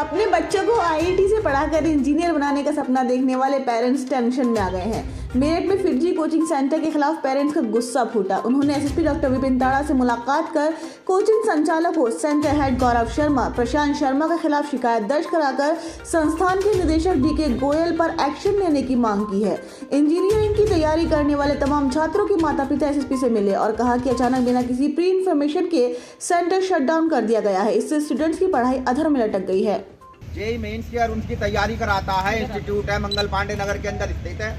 अपने बच्चों को आईआईटी से पढ़ाकर इंजीनियर बनाने का सपना देखने वाले पेरेंट्स टेंशन में आ गए हैं। मेरठ में फिरजी कोचिंग सेंटर के खिलाफ पेरेंट्स का गुस्सा फूटा। उन्होंने एसएसपी डॉक्टर विपिन ताड़ा से मुलाकात कर कोचिंग संचालकों सेंटर हेड गौरव शर्मा, प्रशांत शर्मा के खिलाफ शिकायत दर्ज कराकर संस्थान के निदेशक डीके गोयल पर एक्शन लेने की मांग की है। इंजीनियरिंग की तैयारी करने वाले तमाम छात्रों के माता पिता एसएसपी से मिले और कहा कि अचानक बिना किसी प्री इन्फॉर्मेशन के सेंटर शट डाउन कर दिया गया है। इससे स्टूडेंट्स की पढ़ाई अधर में लटक गई है। जेईई मेंस की और उनकी तैयारी कराता है इंस्टीट्यूट है, मंगल पांडे नगर के अंदर स्थित है।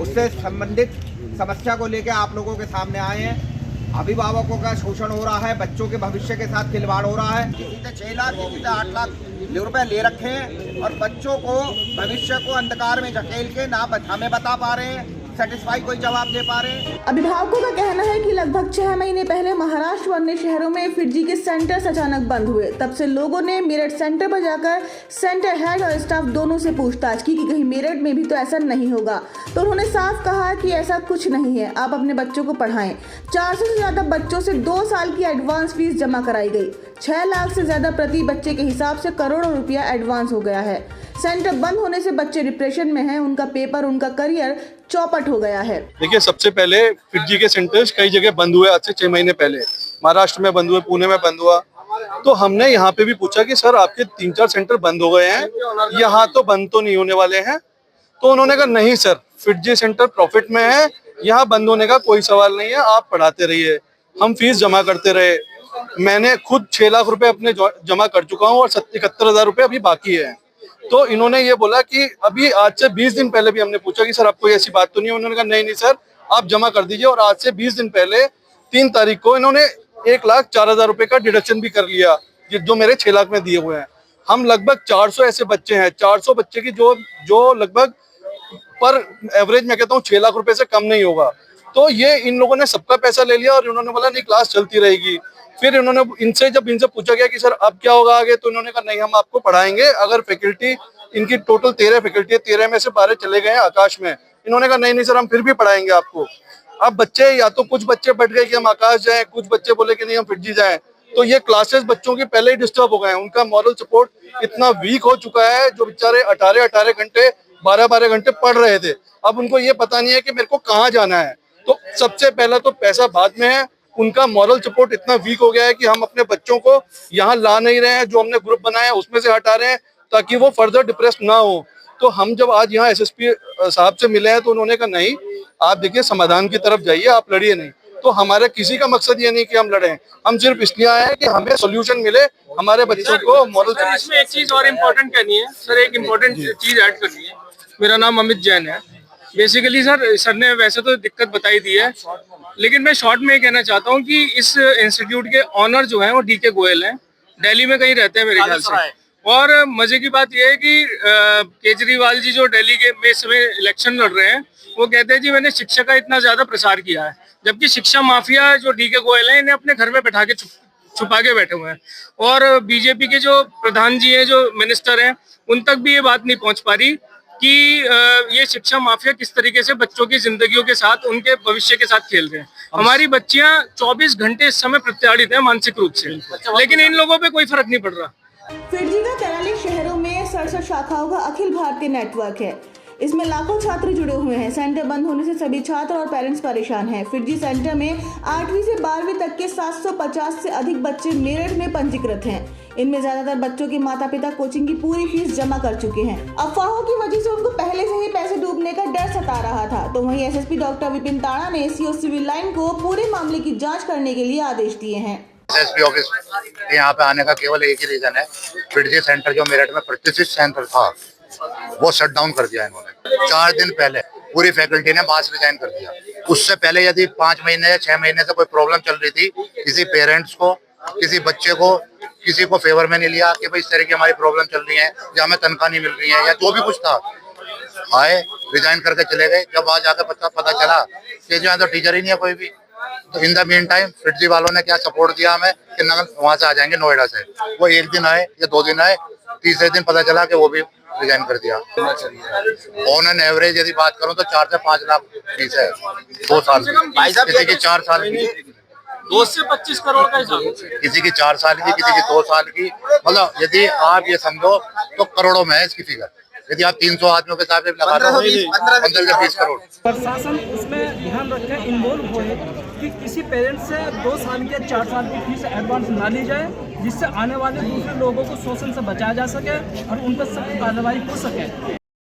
उससे संबंधित समस्या को लेकर आप लोगों के सामने आए हैं। अभिभावकों का शोषण हो रहा है, बच्चों के भविष्य के साथ खिलवाड़ हो रहा है। किसी से 6 लाख, किसी से 8 लाख रुपए ले रखे हैं और बच्चों को भविष्य को अंधकार में झकेल के ना हमें बता पा रहे हैं, सेटिस्फाई कोई जवाब दे पा रहे हैं। अभिभावकों का कहना है कि लगभग 6 महीने पहले महाराष्ट्र व अन्य शहरों में फिरजी के सेंटर्स अचानक बंद हुए। तब से लोगों ने मेरठ सेंटर पर जाकर सेंटर हेड और स्टाफ दोनों से पूछताछ की कि कहीं मेरठ में भी तो ऐसा नहीं होगा। तो उन्होंने साफ कहा कि ऐसा कुछ नहीं है, आप अपने बच्चों को पढ़ाएं। 400 से ज्यादा बच्चों से 2 साल की एडवांस फीस जमा कराई गई। 6 लाख से ज्यादा प्रति बच्चे के हिसाब से करोड़ों रुपया एडवांस हो गया है। सेंटर बंद होने से बच्चे डिप्रेशन में हैं, उनका पेपर, उनका करियर चौपट हो गया है। देखिए, सबसे पहले फिरजी के सेंटर्स कई जगह बंद हुए। आज से 6 महीने पहले महाराष्ट्र में बंद हुए, पुणे में बंद हुआ। तो हमने यहाँ पे भी पूछा कि सर आपके 3-4 सेंटर बंद हो गए हैं, यहाँ तो बंद तो नहीं होने वाले हैं। तो उन्होंने कहा नहीं सर, फिरजी सेंटर प्रॉफिट में है, यहाँ बंद होने का कोई सवाल नहीं है, आप पढ़ाते रहिए। हम फीस जमा करते रहे। मैंने खुद 6 लाख रुपए अपने जमा कर चुका हूँ और 71,000 रुपए अभी बाकी है। तो इन्होंने ये बोला कि अभी आज से 20 दिन पहले भी हमने पूछा कि सर आपको ऐसी बात तो नहीं है। उन्होंने कहा नहीं सर, आप जमा कर दीजिए। और आज से 20 दिन पहले 3 तारीख को इन्होंने 1,04,000 रुपए का डिडक्शन भी कर लिया, जो मेरे 6 लाख में दिए हुए हैं। हम लगभग 400 ऐसे बच्चे हैं, 400 बच्चे की जो लगभग पर एवरेज मैं कहता हूँ 6 लाख रुपए से कम नहीं होगा। तो ये इन लोगों ने सबका पैसा ले लिया और इन्होंने बोला नहीं क्लास चलती रहेगी। फिर इन्होंने जब इनसे पूछा गया कि सर अब क्या होगा आगे, तो इन्होंने कहा नहीं हम आपको पढ़ाएंगे। अगर फैकल्टी, इनकी टोटल 13 फैकल्टी है, 13 में से 12 चले गए हैं आकाश में। इन्होंने कहा नहीं सर हम फिर भी पढ़ाएंगे आपको। अब बच्चे, या तो कुछ बच्चे बैठ गए कि हम आकाश जाएं, कुछ बच्चे बोले कि नहीं हम फिरजी जाएं। तो ये क्लासेस बच्चों की पहले ही डिस्टर्ब हो गए हैं। उनका मॉरल सपोर्ट इतना वीक हो चुका है, जो बेचारे 18-18 घंटे 12-12 घंटे पढ़ रहे थे, अब उनको ये पता नहीं है कि मेरे को कहाँ जाना है। तो सबसे पहला तो पैसा बाद में है। उनका मॉरल सपोर्ट इतना वीक हो गया है कि हम अपने बच्चों को यहाँ ला नहीं रहे हैं। जो हमने ग्रुप बनाया है उसमें से हटा रहे हैं ताकि वो फर्दर डिप्रेस ना हो। तो हम जब आज यहाँ एसएसपी साहब से मिले हैं तो उन्होंने कहा नहीं, आप देखिए समाधान की तरफ जाइए, आप लड़िए नहीं। तो हमारे किसी का मकसद ये नहीं कि हम लड़ें, हम सिर्फ इसलिए आए हैं कि हमें सोल्यूशन मिले हमारे बच्चों को मॉरल। इसमें एक चीज और इम्पोर्टेंट कहनी है सर, एक इम्पोर्टेंट चीज ऐड करनी है। मेरा नाम अमित जैन है। बेसिकली सर ने वैसे तो दिक्कत बताई दी है, लेकिन मैं शॉर्ट में कहना चाहता हूँ कि इस इंस्टीट्यूट के ऑनर जो है वो डीके गोयल हैं, दिल्ली में कहीं रहते हैं मेरे ख्याल से। और मजे की बात यह है कि केजरीवाल जी जो दिल्ली के में समय इलेक्शन लड़ रहे हैं, वो कहते हैं जी मैंने शिक्षा का इतना ज्यादा प्रसार किया है, जबकि शिक्षा माफिया जो डीके गोयल है इन्हें अपने घर में बैठा के छुपा के बैठे हुए हैं। और बीजेपी के जो प्रधान जी हैं, जो मिनिस्टर हैं, उन तक भी ये बात नहीं पहुंच पा रही कि ये शिक्षा माफिया किस तरीके से बच्चों की जिंदगियों के साथ, उनके भविष्य के साथ खेल रहे हैं। हमारी बच्चियां 24 घंटे इस समय प्रताड़ित हैं मानसिक रूप से, लेकिन इन लोगों पे कोई फर्क नहीं पड़ रहा। फिरजी का 43 शहरों में 67 शाखाओं का अखिल भारतीय नेटवर्क है। इसमें लाखों छात्र जुड़े हुए हैं। सेंटर बंद होने से सभी छात्र और पेरेंट्स परेशान हैं। फिरजी सेंटर में 8वीं से 12वीं तक के 750 से अधिक बच्चे मेरठ में पंजीकृत हैं। इनमें ज्यादातर बच्चों के माता पिता कोचिंग की पूरी फीस जमा कर चुके हैं। अफवाहों की वजह से उनको पहले से ही पैसे डूबने का डर सता रहा था। तो वहीं एसएसपी डॉक्टर विपिन ताड़ा ने सीओ सिविल लाइन को पूरे मामले की जाँच करने के लिए आदेश दिए हैं। एसएसपी ऑफिस यहाँ पे आने का केवल एक ही रीजन है, फिरजी सेंटर जो मेरठ में प्रतिष्ठित सेंटर था वो शट डाउन कर दिया इन्होंने। 4 दिन पहले पूरी फैकल्टी ने मास रिजाइन कर दिया। उससे पहले यदि 5 महीने या 6 महीने से कोई प्रॉब्लम चल रही थी, किसी पेरेंट्स को, किसी बच्चे को, किसी को फेवर में नहीं लिया कि भाई इस तरह की हमारी प्रॉब्लम चल रही है या हमें तनख्वाह नहीं मिल रही है या जो भी कुछ था, आए रिजाइन करके चले गए। जब वहाँ जाकर पता चला कि जो यहाँ तो टीचर ही नहीं है कोई भी, तो इन द मीन टाइम फिरजी वालों ने क्या सपोर्ट दिया हमें कि वहाँ से आ जाएंगे नोएडा से। वो 1 दिन आए या 2 दिन आए, तीसरे दिन पता चला कि वो भी रिजाइन कर दिया। ऑन एन एवरेज यदि बात करूं तो 4 से 5 लाख फीस है 2 साल, किसी की 4 साल की 2 से 25 करोड़ का हिसाब है। किसी की 4 साल की, किसी की 2 साल की, मतलब यदि आप ये समझो तो करोड़ों में है इसकी फिगर। यदि आप 300 आदमियों के हिसाब से लगा दो 15 से 20 करोड़। प्रशासन उसमें ध्यान रखे, इन्वॉल्व होए कि किसी पेरेंट्स से 2 साल या 4 साल की फीस एडवांस ना ली जाए, जिससे आने वाले दूसरे लोगों को शोषण से बचाया जा सके और उन पर सख्त कार्रवाई हो सके।